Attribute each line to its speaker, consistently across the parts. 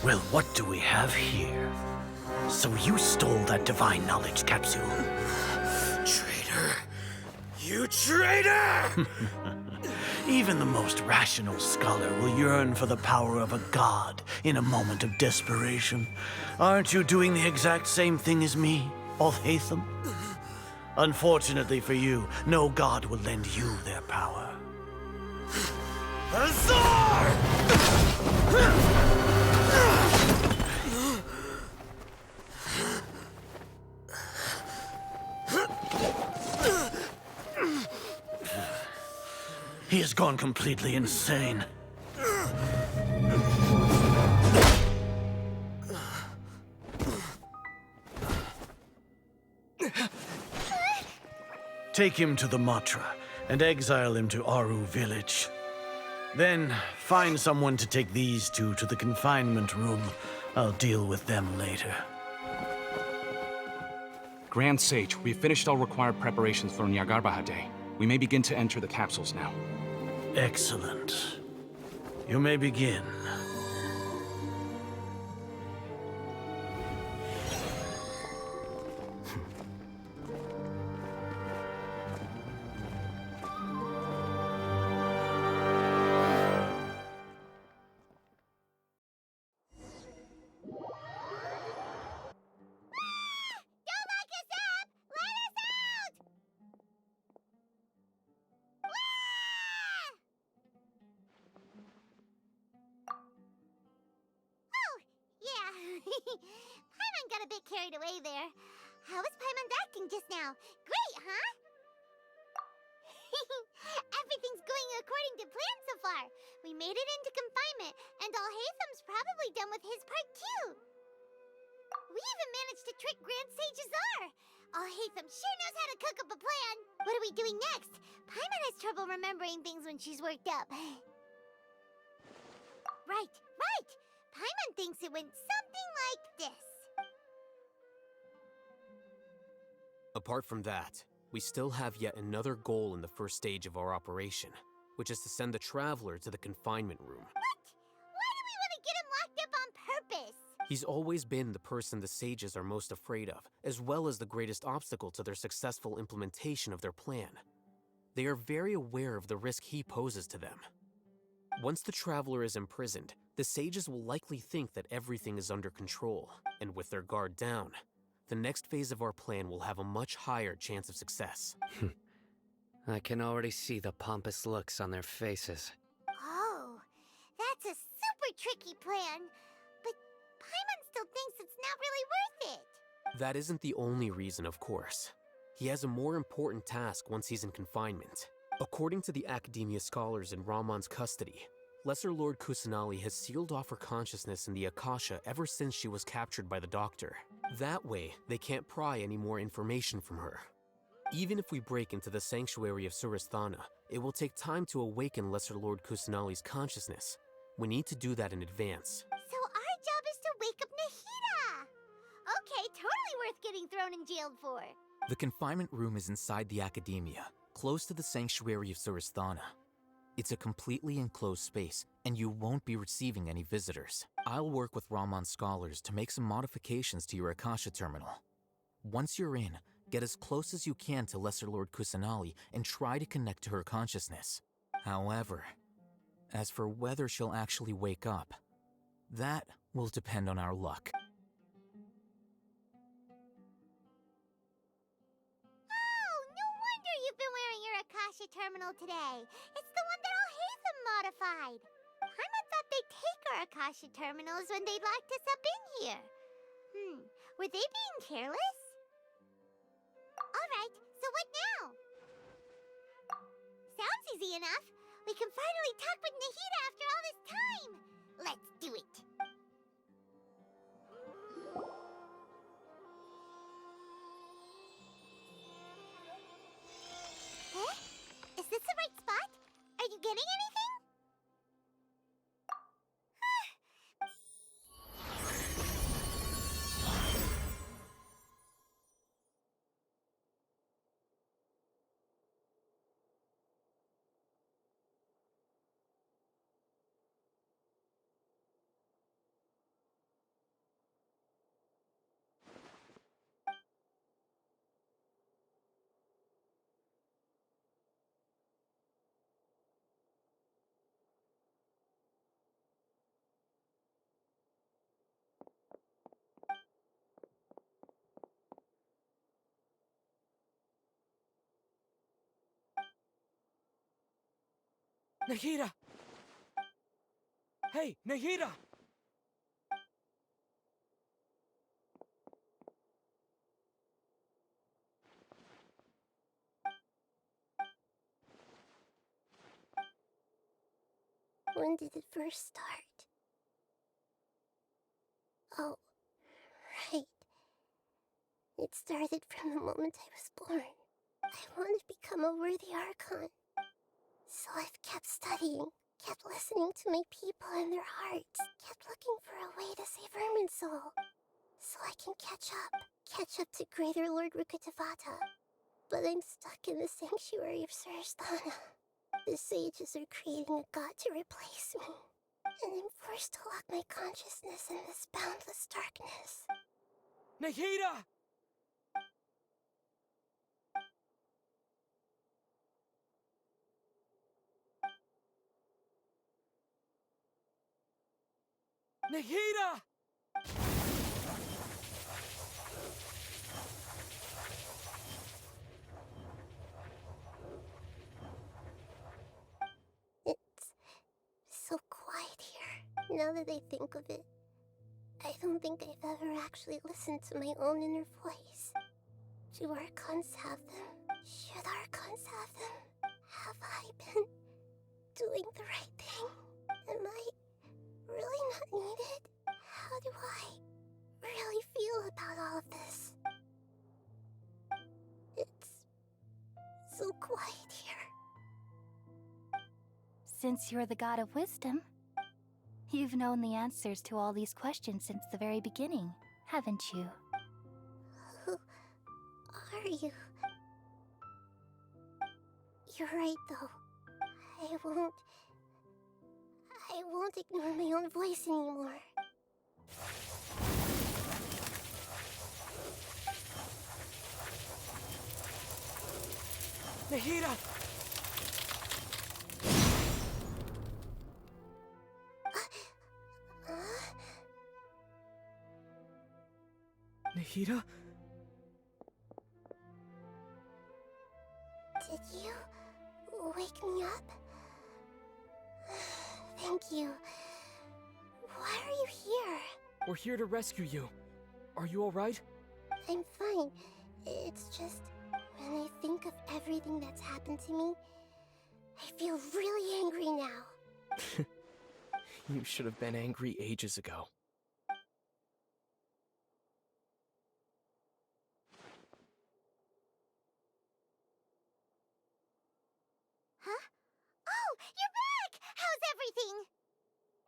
Speaker 1: Well, what do we have here? So you stole that divine knowledge capsule?
Speaker 2: Traitor! You traitor!
Speaker 1: Even the most rational scholar will yearn for the power of a god in a moment of desperation. Aren't you doing the exact same thing as me, Alhaitham? Unfortunately for you, no god will lend you their power.
Speaker 2: Azar!
Speaker 1: He has gone completely insane. Take him to the Matra and exile him to Aru village. Then find someone to take these two to the confinement room. I'll deal with them later.
Speaker 3: Grand Sage, we've finished all required preparations for Nyagarbha Day. We may begin to enter the capsules now.
Speaker 1: Excellent. You may begin.
Speaker 4: Paimon got a bit carried away there. How was Paimon acting just now? Great, huh? Everything's going according to plan so far. We made it into confinement, and Alhaitham's probably done with his part too. We even managed to trick Grand Sage Azar. Alhaitham sure knows how to cook up a plan. What are we doing next? Paimon has trouble remembering things when she's worked up. Right. Paimon thinks it went something like this.
Speaker 2: Apart from that, we still have yet another goal in the first stage of our operation, which is to send the Traveler to the confinement room.
Speaker 4: What? Why do we want to get him locked up on purpose?
Speaker 2: He's always been the person the sages are most afraid of, as well as the greatest obstacle to their successful implementation of their plan. They are very aware of the risk he poses to them. Once the Traveler is imprisoned, the sages will likely think that everything is under control, and with their guard down, the next phase of our plan will have a much higher chance of success.
Speaker 5: I can already see the pompous looks on their faces.
Speaker 4: Oh, that's a super tricky plan. But Paimon still thinks it's not really worth it.
Speaker 2: That isn't the only reason, of course. He has a more important task once he's in confinement. According to the Academia scholars in Ramon's custody, Lesser Lord Kusanali has sealed off her consciousness in the Akasha ever since she was captured by the Doctor. That way, they can't pry any more information from her. Even if we break into the sanctuary of Suristhana, it will take time to awaken Lesser Lord Kusanali's consciousness. We need to do that in advance.
Speaker 4: So our job is to wake up Nahida! Okay, totally worth getting thrown in jail for.
Speaker 6: The confinement room is inside the Academia, close to the sanctuary of Suristhana. It's a completely enclosed space, and you won't be receiving any visitors. I'll work with Ramon's scholars to make some modifications to your Akasha terminal. Once you're in, get as close as you can to Lesser Lord Kusanali and try to connect to her consciousness. However, as for whether she'll actually wake up, that will depend on our luck.
Speaker 4: Oh, no wonder you've been wearing your Akasha terminal today. It's the one that Alhaitham modified. Paimon thought they'd take our Akasha terminals when they locked us up in here. Were they being careless? Alright, so what now? Sounds easy enough. We can finally talk with Nahida after all this time. Let's do it. Huh? Is this the right spot? Are you getting anything?
Speaker 7: Nahida! Hey, Nahida!
Speaker 4: When did it first start? Oh, right. It started from the moment I was born. I wanted to become a worthy Archon. So I've kept studying, kept listening to my people and their hearts, kept looking for a way to save Irminsul. So I can catch up to Greater Lord Rukkhadevata. But I'm stuck in the sanctuary of Surasthana. The sages are creating a god to replace me. And I'm forced to lock my consciousness in this boundless darkness.
Speaker 7: Nahida! Nahida!
Speaker 4: It's so quiet here. Now that I think of it, I don't think I've ever actually listened to my own inner voice. Do Archons have them? Should Archons have them? Have I been doing the right thing? Am I really not needed? How do I really feel about all of this? It's so quiet here.
Speaker 8: Since you're the god of wisdom, you've known the answers to all these questions since the very beginning, haven't you?
Speaker 4: Who are you? You're right, though. I won't ignore my own voice anymore.
Speaker 7: Nahida! Nahida?
Speaker 4: Did you wake me up? Thank you. Why are you here?
Speaker 7: We're here to rescue you. Are you alright?
Speaker 4: I'm fine. It's just, when I think of everything that's happened to me, I feel really angry now.
Speaker 7: You should have been angry ages ago.
Speaker 4: Huh? Oh, you're back! How's everything?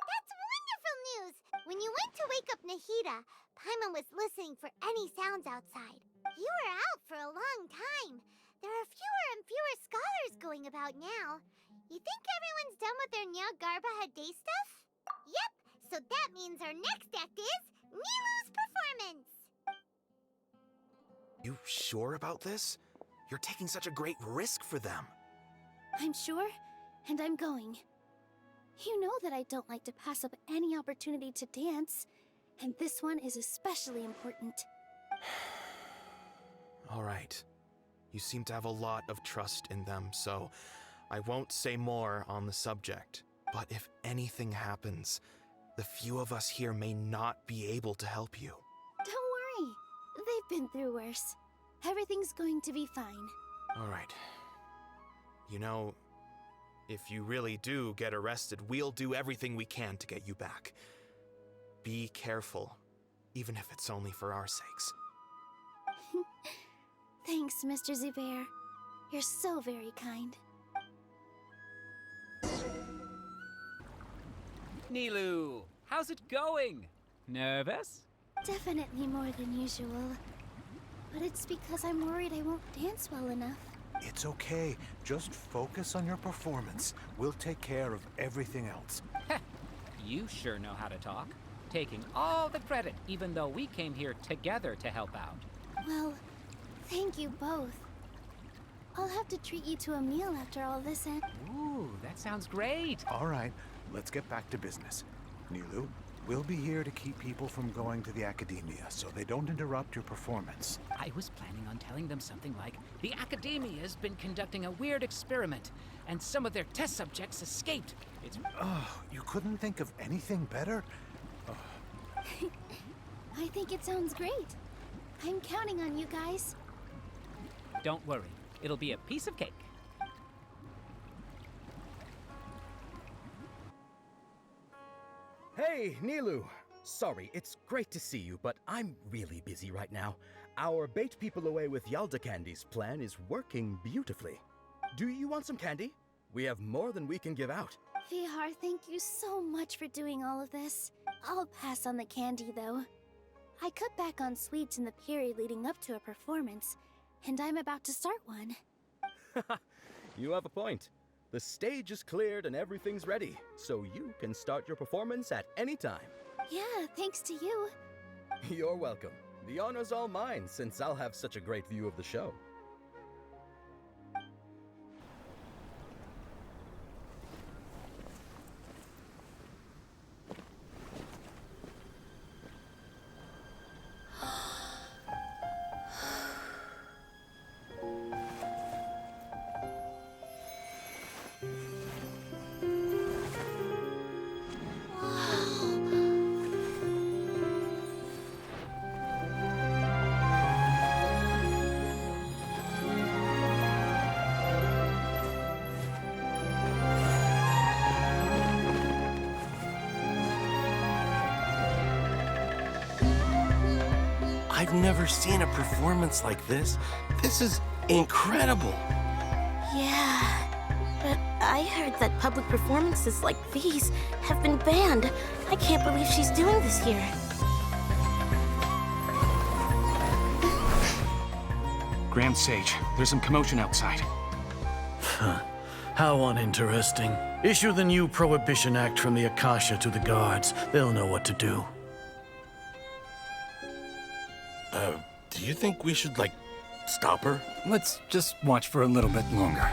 Speaker 4: That's wonderful news! When you went to wake up Nahida, Paimon was listening for any sounds outside. You were out for a long time. There are fewer and fewer scholars going about now. You think everyone's done with their Nyagarbaha day stuff? Yep, so that means our next act is Nilu's performance!
Speaker 9: You sure about this? You're taking such a great risk for them.
Speaker 8: I'm sure, and I'm going. You know that I don't like to pass up any opportunity to dance, and this one is especially important.
Speaker 9: All right. You seem to have a lot of trust in them, so I won't say more on the subject. But if anything happens, the few of us here may not be able to help you.
Speaker 8: Don't worry. They've been through worse. Everything's going to be fine.
Speaker 9: All right. You know, if you really do get arrested, we'll do everything we can to get you back. Be careful, even if it's only for our sakes.
Speaker 8: Thanks, Mr. Zubair. You're so very kind.
Speaker 10: Nilu, how's it going? Nervous?
Speaker 8: Definitely more than usual. But it's because I'm worried I won't dance well enough.
Speaker 11: It's okay. Just focus on your performance. We'll take care of everything else.
Speaker 10: You sure know how to talk. Taking all the credit, even though we came here together to help out.
Speaker 8: Well, thank you both. I'll have to treat you to a meal after all this ends.
Speaker 10: Ooh, that sounds great.
Speaker 11: All right, let's get back to business. Nilu, We'll be here to keep people from going to the Academia, so they don't interrupt your performance.
Speaker 10: I was planning on telling them something like, the Academia's been conducting a weird experiment, and some of their test subjects escaped. It's...
Speaker 11: Oh, you couldn't think of anything better?
Speaker 8: I think it sounds great. I'm counting on you guys.
Speaker 10: Don't worry. It'll be a piece of cake.
Speaker 12: Hey, Nilu! Sorry, it's great to see you, but I'm really busy right now. Our Bait People Away with Yalda Candies plan is working beautifully. Do you want some candy? We have more than we can give out.
Speaker 8: Vihar, thank you so much for doing all of this. I'll pass on the candy, though. I cut back on sweets in the period leading up to a performance, and I'm about to start one.
Speaker 12: You have a point. The stage is cleared and everything's ready, so you can start your performance at any time.
Speaker 8: Yeah, thanks to you.
Speaker 12: You're welcome. The honor's all mine, since I'll have such a great view of the show.
Speaker 13: I've never seen a performance like this. This is incredible.
Speaker 14: Yeah, but I heard that public performances like these have been banned. I can't believe she's doing this here.
Speaker 3: Grand Sage, there's some commotion outside.
Speaker 1: How uninteresting. Issue the new Prohibition Act from the Akasha to the guards. They'll know what to do.
Speaker 13: Do you think we should, like, stop her?
Speaker 15: Let's just watch for a little bit longer.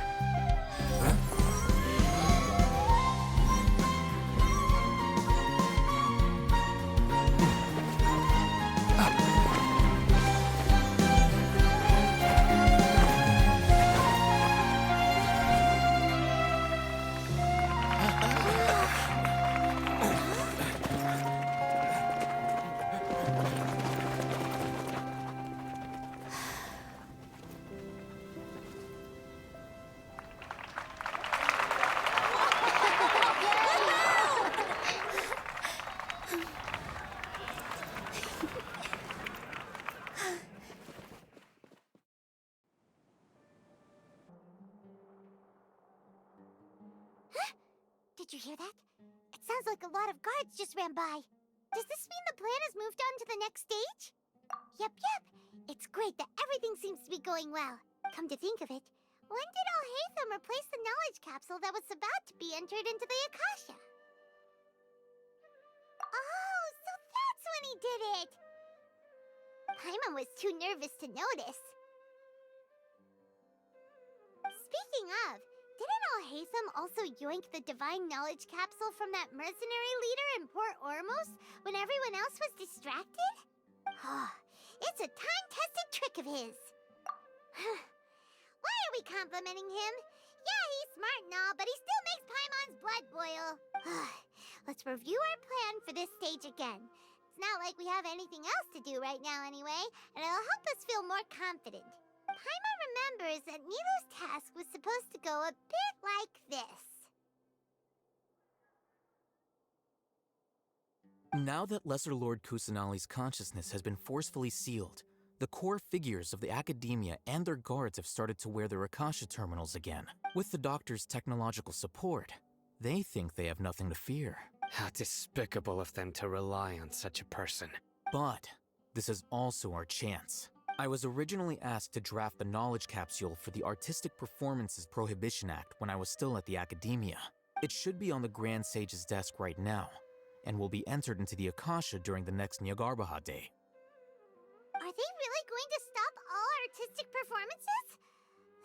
Speaker 4: Did you hear that? It sounds like a lot of guards just ran by. Does this mean the plan has moved on to the next stage? Yep. It's great that everything seems to be going well. Come to think of it, when did Alhaitham replace the knowledge capsule that was about to be entered into the Akasha? Oh, so that's when he did it! Paimon was too nervous to notice. Speaking of, didn't Alhaitham also yoink the divine knowledge capsule from that mercenary leader in Port Ormos when everyone else was distracted? It's a time-tested trick of his. Why are we complimenting him? Yeah, he's smart and all, but he still makes Paimon's blood boil. Let's review our plan for this stage again. It's not like we have anything else to do right now anyway, and it'll help us feel more confident. Paimon remembers that Nilu's task was supposed to go a bit like this.
Speaker 6: Now that Lesser Lord Kusanali's consciousness has been forcefully sealed, the core figures of the Academia and their guards have started to wear their Akasha terminals again. With the Doctor's technological support, they think they have nothing to fear.
Speaker 5: How despicable of them to rely on such a person.
Speaker 6: But this is also our chance. I was originally asked to draft the knowledge capsule for the Artistic Performances Prohibition Act when I was still at the Academia. It should be on the Grand Sage's desk right now, and will be entered into the Akasha during the next Nyagarbha Day.
Speaker 4: Are they really going to stop all artistic performances?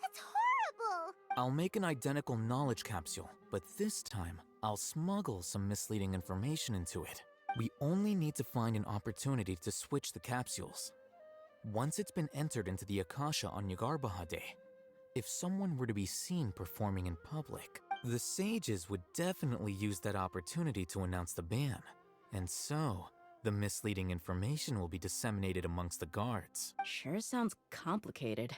Speaker 4: That's horrible!
Speaker 6: I'll make an identical knowledge capsule, but this time, I'll smuggle some misleading information into it. We only need to find an opportunity to switch the capsules. Once it's been entered into the Akasha on Yagarbaha Day, if someone were to be seen performing in public, the sages would definitely use that opportunity to announce the ban. And so, the misleading information will be disseminated amongst the guards.
Speaker 16: Sure sounds complicated.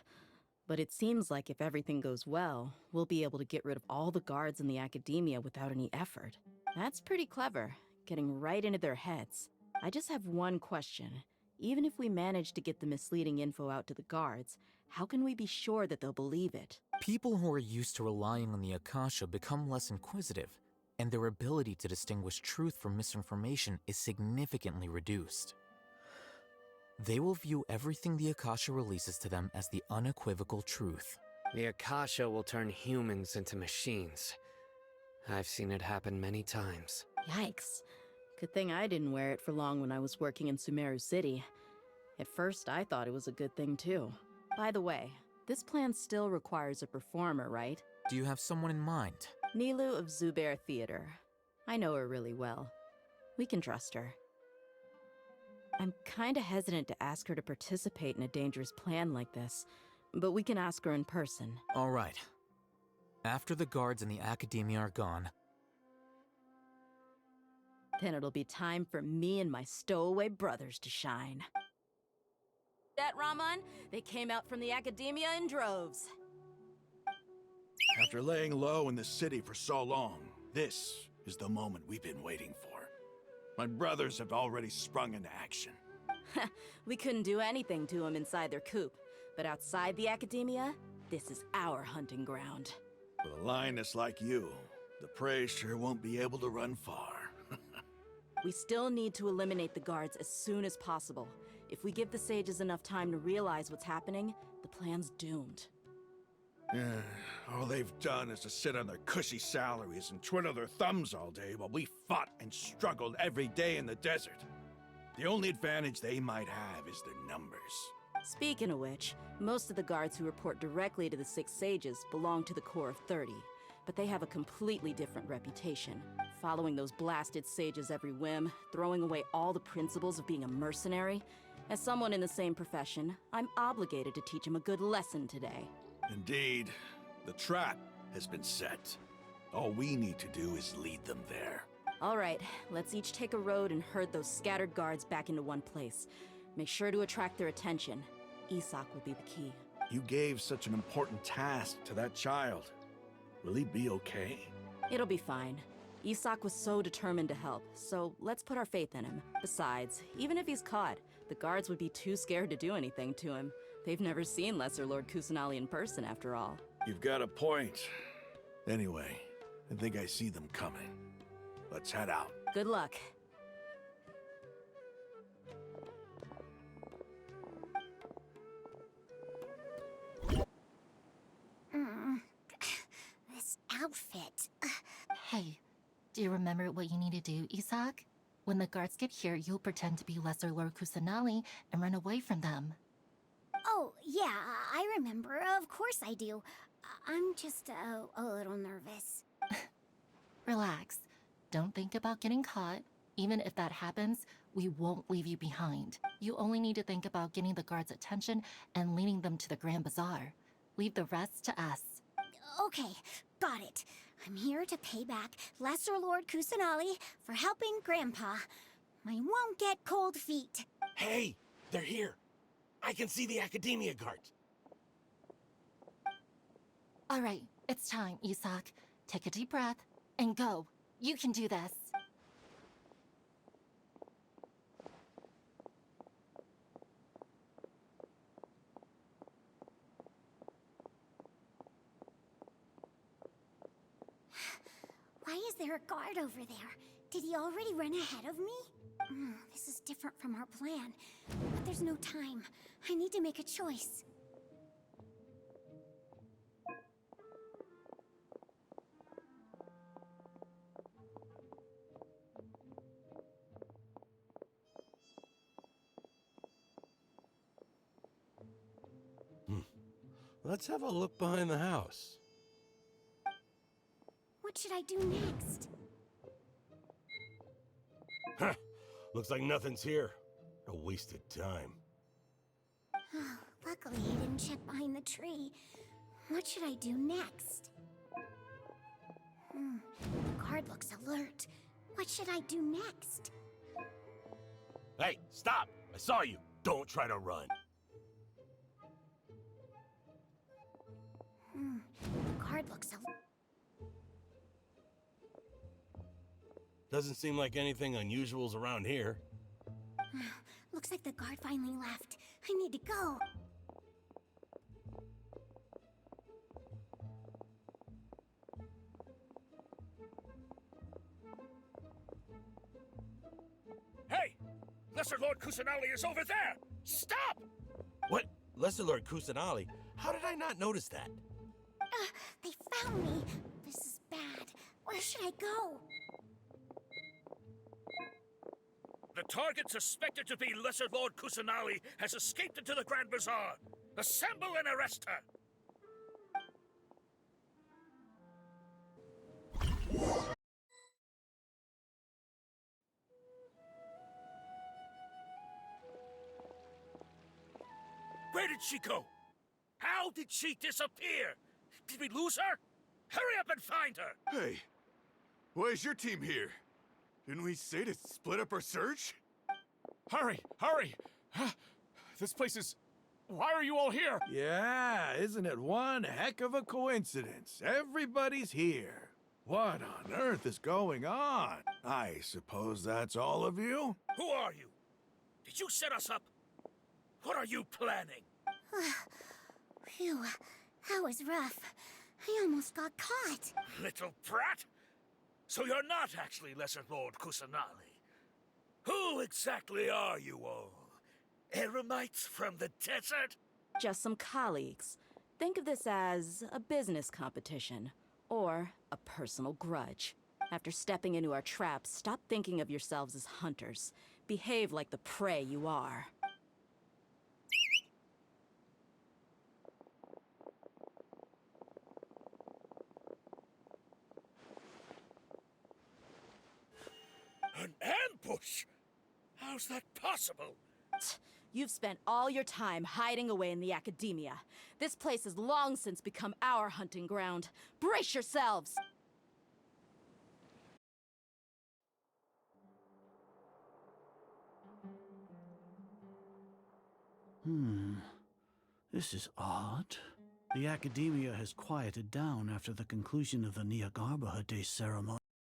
Speaker 16: But it seems like if everything goes well, we'll be able to get rid of all the guards in the academia without any effort. That's pretty clever, getting right into their heads. I just have one question. Even if we manage to get the misleading info out to the guards, how can we be sure that they'll believe it?
Speaker 6: People who are used to relying on the Akasha become less inquisitive, and their ability to distinguish truth from misinformation is significantly reduced. They will view everything the Akasha releases to them as the unequivocal truth.
Speaker 5: The Akasha will turn humans into machines. I've seen it happen many times.
Speaker 16: Yikes. Good thing I didn't wear it for long when I was working in Sumeru City. At first, I thought it was a good thing too. By the way, this plan still requires a performer, right?
Speaker 6: Do you have someone in mind?
Speaker 16: Nilu of Zubair Theater. I know her really well. We can trust her. I'm kinda hesitant to ask her to participate in a dangerous plan like this, but we can ask her in person.
Speaker 6: All right. After the guards and the academia are gone,
Speaker 16: then it'll be time for me and my stowaway brothers to shine. That Raman, they came out from the academia in droves.
Speaker 17: After laying low in the city for so long, this is the moment we've been waiting for. My brothers have already sprung into action.
Speaker 16: We couldn't do anything to them inside their coop, but outside the academia, this is our hunting ground.
Speaker 17: With a lioness like you, the prey sure won't be able to run far.
Speaker 16: We still need to eliminate the guards as soon as possible. If we give the sages enough time to realize what's happening, the plan's doomed.
Speaker 17: All they've done is to sit on their cushy salaries and twiddle their thumbs all day while we fought and struggled every day in the desert. The only advantage they might have is their numbers.
Speaker 16: Speaking of which, most of the guards who report directly to the Six Sages belong to the Corps of 30, but they have a completely different reputation. Following those blasted sages every whim, throwing away all the principles of being a mercenary. As someone in the same profession, I'm obligated to teach them a good lesson today.
Speaker 17: Indeed, the trap has been set. All we need to do is lead them there.
Speaker 16: All right, let's each take a road and herd those scattered guards back into one place. Make sure to attract their attention. Isak will be the key.
Speaker 17: You gave such an important task to that child. Will he be okay?
Speaker 16: It'll be fine. Isak was so determined to help, so let's put our faith in him. Besides, even if he's caught, the guards would be too scared to do anything to him. They've never seen Lesser Lord Kusanali in person, after all.
Speaker 17: You've got a point. Anyway, I think I see them coming. Let's head out.
Speaker 16: Good luck.
Speaker 4: This outfit.
Speaker 18: Hey, do you remember what you need to do, Isak? When the guards get here, you'll pretend to be Lesser Lord Kusanali and run away from them.
Speaker 4: Oh, yeah, I remember. Of course I do. I'm just a little nervous.
Speaker 18: Relax. Don't think about getting caught. Even if that happens, we won't leave you behind. You only need to think about getting the guards' attention and leading them to the Grand Bazaar. Leave the rest to us.
Speaker 4: Okay, got it. I'm here to pay back Lesser Lord Kusanali for helping Grandpa. I won't get cold feet.
Speaker 13: Hey, they're here. I can see the academia guards.
Speaker 18: All right, it's time, Isak. Take a deep breath and go. You can do this.
Speaker 4: Why is there a guard over there? Did he already run ahead of me? This is different from our plan. But there's no time. I need to make a choice.
Speaker 13: Let's have a look behind the house.
Speaker 4: What should I do next?
Speaker 13: Huh. Looks like nothing's here. A wasted time.
Speaker 4: Luckily, he didn't check behind the tree. What should I do next? The guard looks alert. What should I do next?
Speaker 13: Hey, stop! I saw you. Don't try to run.
Speaker 4: The guard looks alert.
Speaker 13: Doesn't seem like anything unusual's around here.
Speaker 4: Looks like the guard finally left. I need to go.
Speaker 17: Hey! Lesser Lord Kusanali is over there! Stop!
Speaker 13: What? Lesser Lord Kusanali? How did I not notice that?
Speaker 4: They found me. This is bad. Where should I go?
Speaker 17: The target suspected to be Lesser Lord Kusanali has escaped into the Grand Bazaar. Assemble and arrest her! Where did she go? How did she disappear? Did we lose her? Hurry up and find her!
Speaker 19: Hey, why is your team here? Didn't we say to split up our search?
Speaker 3: Hurry! Hurry! This place is... Why are you all here?
Speaker 17: Yeah, isn't it one heck of a coincidence? Everybody's here. What on earth is going on? I suppose that's all of you? Who are you? Did you set us up? What are you planning?
Speaker 4: Phew, that was rough. I almost got caught.
Speaker 17: Little brat? So you're not actually Lesser Lord Kusanali. Who exactly are you all? Eremites from the desert?
Speaker 16: Just some colleagues. Think of this as a business competition, or a personal grudge. After stepping into our traps, stop thinking of yourselves as hunters. Behave like the prey you are.
Speaker 17: An ambush? How's that possible?
Speaker 16: You've spent all your time hiding away in the academia. This place has long since become our hunting ground. Brace yourselves!
Speaker 1: This is odd. The academia has quieted down after the conclusion of the Niagarbahade ceremony.